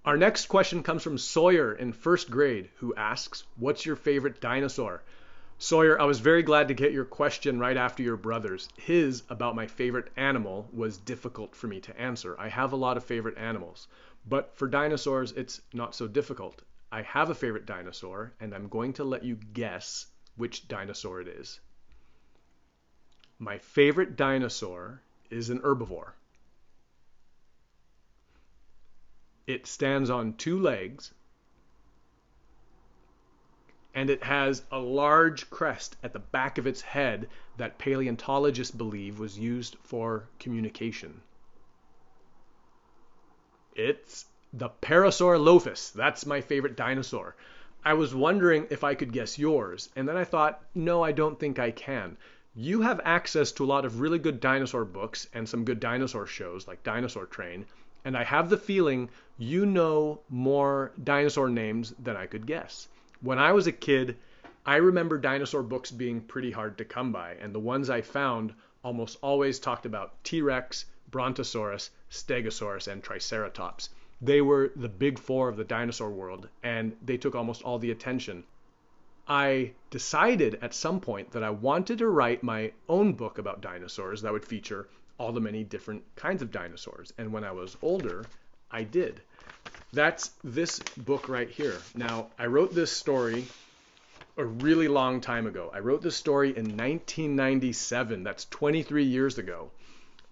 Our next question comes from Sawyer in first grade, who asks, "What's your favorite dinosaur?" Sawyer, I was very glad to get your question right after your brother's. His about my favorite animal was difficult for me to answer. I have a lot of favorite animals, but for dinosaurs, it's not so difficult. I have a favorite dinosaur, and I'm going to let you guess which dinosaur it is. My favorite dinosaur is an herbivore. It stands on two legs, and it has a large crest at the back of its head that paleontologists believe was used for communication. It's the Parasaurolophus. That's my favorite dinosaur. I was wondering if I could guess yours, and then I thought, no, I don't think I can. You have access to a lot of really good dinosaur books and some good dinosaur shows like Dinosaur Train, and I have the feeling you know more dinosaur names than I could guess. When I was a kid, I remember dinosaur books being pretty hard to come by, and the ones I found almost always talked about T-Rex, Brontosaurus, Stegosaurus, and Triceratops. They were the big four of the dinosaur world, and they took almost all the attention. I decided at some point that I wanted to write my own book about dinosaurs that would feature all the many different kinds of dinosaurs. And when I was older, I did. That's this book right here. Now, I wrote this story a really long time ago. I wrote this story in 1997. That's 23 years ago.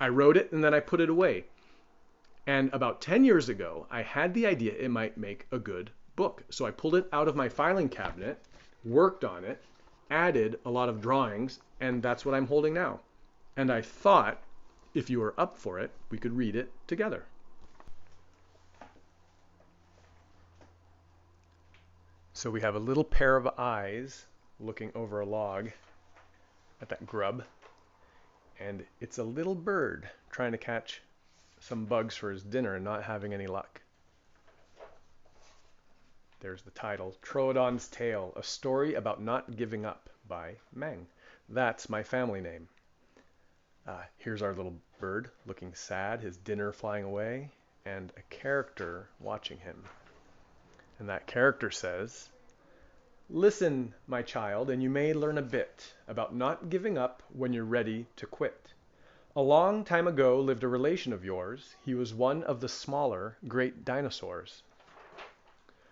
I wrote it and then I put it away. And about 10 years ago, I had the idea it might make a good book. So I pulled it out of my filing cabinet, worked on it, added a lot of drawings, and that's what I'm holding now. And I thought if you were up for it, we could read it together. So we have a little pair of eyes looking over a log at that grub, and it's a little bird trying to catch some bugs for his dinner and not having any luck. There's the title, Troodon's Tale, a story about not giving up by Meng. That's my family name. Here's our little bird looking sad, his dinner flying away, and a character watching him. And that character says, "Listen, my child, and you may learn a bit about not giving up when you're ready to quit. A long time ago lived a relation of yours. He was one of the smaller great dinosaurs.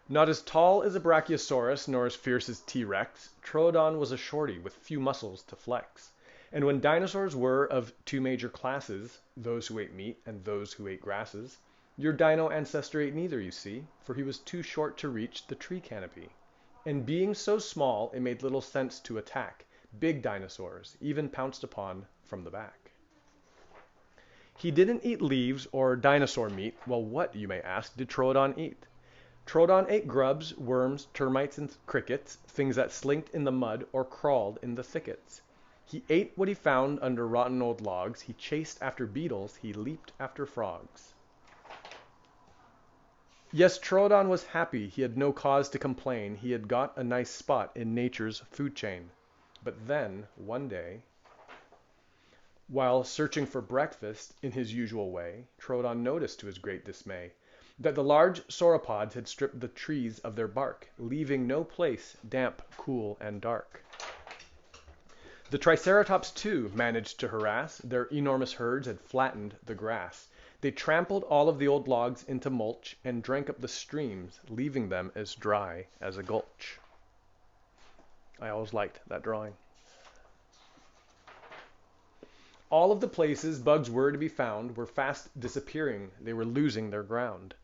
Not as tall as a Brachiosaurus nor as fierce as T-Rex, Troodon was a shorty with few muscles to flex. And when dinosaurs were of two major classes, those who ate meat and those who ate grasses, your dino ancestor ate neither, you see, for he was too short to reach the tree canopy. And being so small, it made little sense to attack. Big dinosaurs even pounced upon from the back. He didn't eat leaves or dinosaur meat. Well, what, you may ask, did Troodon eat? Troodon ate grubs, worms, termites, and crickets, things that slinked in the mud or crawled in the thickets. He ate what he found under rotten old logs. He chased after beetles. He leaped after frogs. Yes, Troodon was happy. He had no cause to complain. He had got a nice spot in nature's food chain. But then, one day, while searching for breakfast in his usual way, Troodon noticed to his great dismay that the large sauropods had stripped the trees of their bark, leaving no place damp, cool, and dark. The Triceratops, too, managed to harass. Their enormous herds had flattened the grass. They trampled all of the old logs into mulch and drank up the streams, leaving them as dry as a gulch. I always liked that drawing. All of the places bugs were to be found were fast disappearing. They were losing their ground.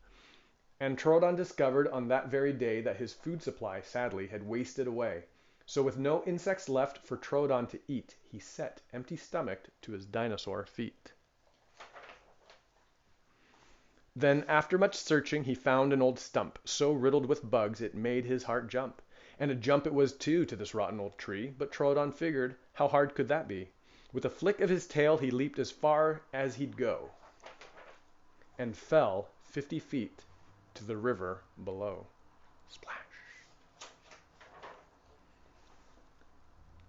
And Troodon discovered on that very day that his food supply, sadly, had wasted away. So with no insects left for Troodon to eat, he set, empty-stomached, to his dinosaur feet. Then, after much searching, he found an old stump, so riddled with bugs it made his heart jump. And a jump it was too to this rotten old tree, but Troodon figured, how hard could that be? With a flick of his tail he leaped as far as he'd go, and fell 50 feet to the river below. Splash!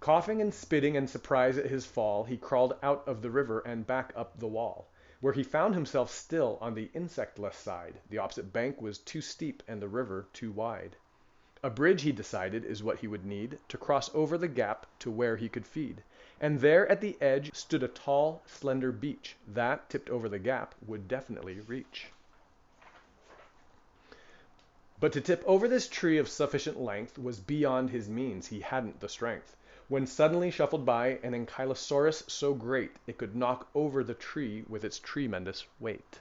Coughing and spitting in surprise at his fall, he crawled out of the river and back up the wall. where he found himself still on the insectless side. The opposite bank was too steep and the river too wide. A bridge, he decided, is what he would need to cross over the gap to where he could feed. And there at the edge stood a tall, slender beech that, tipped over the gap, would definitely reach. But to tip over this tree of sufficient length was beyond his means. He hadn't the strength. When suddenly shuffled by an ankylosaurus so great it could knock over the tree with its tremendous weight.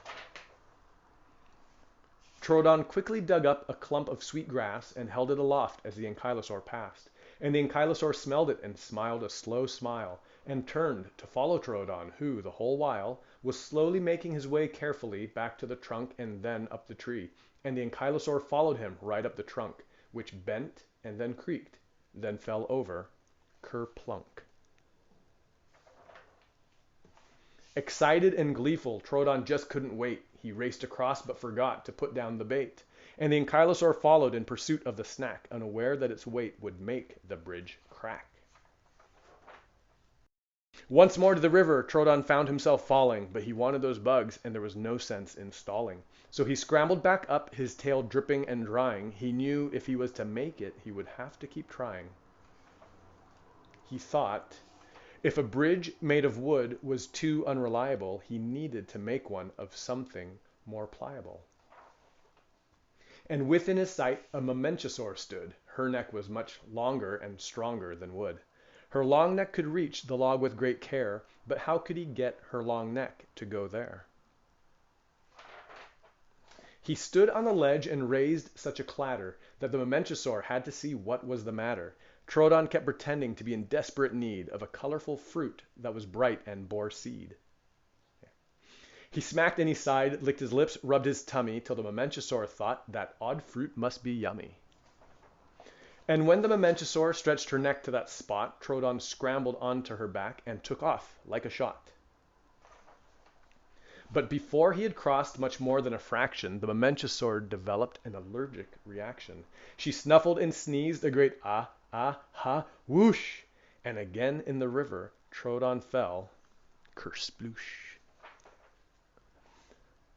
Troodon quickly dug up a clump of sweet grass and held it aloft as the ankylosaur passed. And the ankylosaur smelled it and smiled a slow smile, and turned to follow Troodon, who, the whole while, was slowly making his way carefully back to the trunk and then up the tree. And the ankylosaur followed him right up the trunk, which bent and then creaked, then fell over, kerplunk. Excited and gleeful, Troodon just couldn't wait. He raced across but forgot to put down the bait. And the ankylosaur followed in pursuit of the snack, unaware that its weight would make the bridge crack. Once more to the river, Troodon found himself falling, but he wanted those bugs, and there was no sense in stalling. So he scrambled back up, his tail dripping and drying. He knew if he was to make it, he would have to keep trying. He thought, if a bridge made of wood was too unreliable, he needed to make one of something more pliable. And within his sight a mamenchosaur stood. Her neck was much longer and stronger than wood. Her long neck could reach the log with great care, but how could he get her long neck to go there? He stood on the ledge and raised such a clatter that the mamenchosaur had to see what was the matter. Troodon kept pretending to be in desperate need of a colorful fruit that was bright and bore seed. He smacked and he sighed, licked his lips, rubbed his tummy, till the mamenchosaur thought that odd fruit must be yummy. And when the mamenchosaur stretched her neck to that spot, Troodon scrambled onto her back and took off like a shot. But before he had crossed much more than a fraction, the mamenchosaur developed an allergic reaction. She snuffled and sneezed a great ah, ah, ha, whoosh, and again in the river Troodon fell, kersploosh.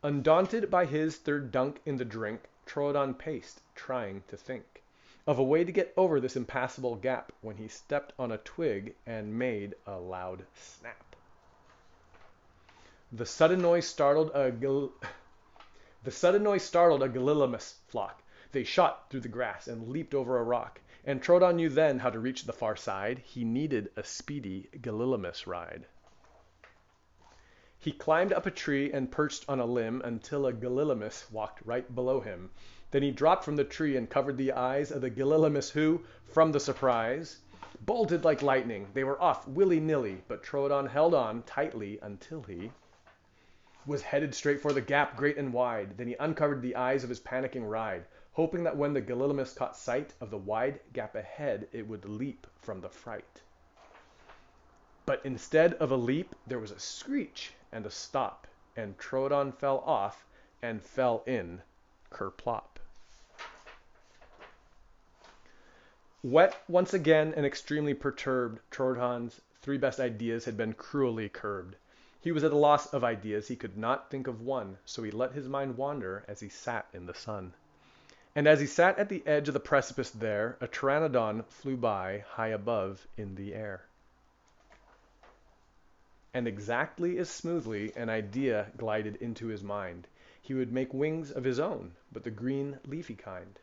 Undaunted by his third dunk in the drink, Troodon paced, trying to think of a way to get over this impassable gap, when he stepped on a twig and made a loud snap. The sudden noise startled a gallimimus flock. They shot through the grass and leaped over a rock, and Troodon knew then how to reach the far side. He needed a speedy gallimimus ride. He climbed up a tree and perched on a limb until a gallimimus walked right below him. Then he dropped from the tree and covered the eyes of the gallimimus, who, from the surprise, bolted like lightning. They were off willy-nilly, but Troodon held on tightly until he was headed straight for the gap great and wide. Then he uncovered the eyes of his panicking ride, hoping that when the gallimimus caught sight of the wide gap ahead, it would leap from the fright. But instead of a leap, there was a screech and a stop, and Troodon fell off and fell in, kerplop. Wet once again and extremely perturbed, Troodon's three best ideas had been cruelly curbed. He was at a loss of ideas. He could not think of one, so he let his mind wander as he sat in the sun. And as he sat at the edge of the precipice there, a pteranodon flew by high above in the air. And exactly as smoothly an idea glided into his mind. He would make wings of his own, but the green leafy kind.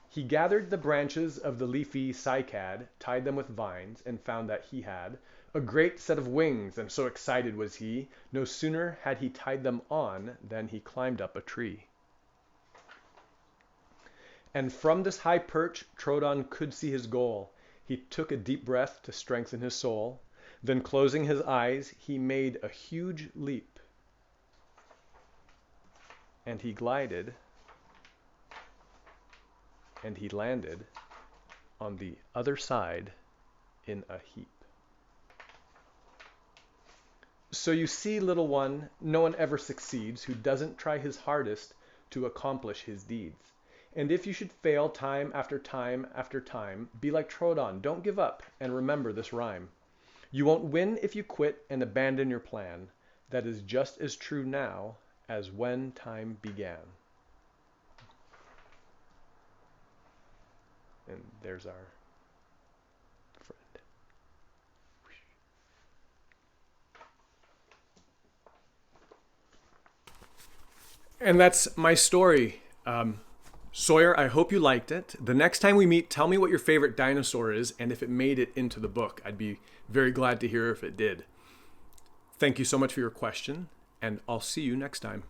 He gathered the branches of the leafy cycad, tied them with vines, and found that he had a great set of wings, and so excited was he, no sooner had he tied them on than he climbed up a tree. And from this high perch, Troodon could see his goal. He took a deep breath to strengthen his soul. Then, closing his eyes, he made a huge leap. And he glided, and he landed on the other side in a heap. So you see, little one, no one ever succeeds who doesn't try his hardest to accomplish his deeds. And if you should fail time after time after time, be like Troodon, don't give up, and remember this rhyme. You won't win if you quit and abandon your plan. that is just as true now as when time began. And there's our friend. And that's my story. Sawyer, I hope you liked it. The next time we meet, tell me what your favorite dinosaur is and if it made it into the book. I'd be very glad to hear if it did. Thank you so much for your question, and I'll see you next time.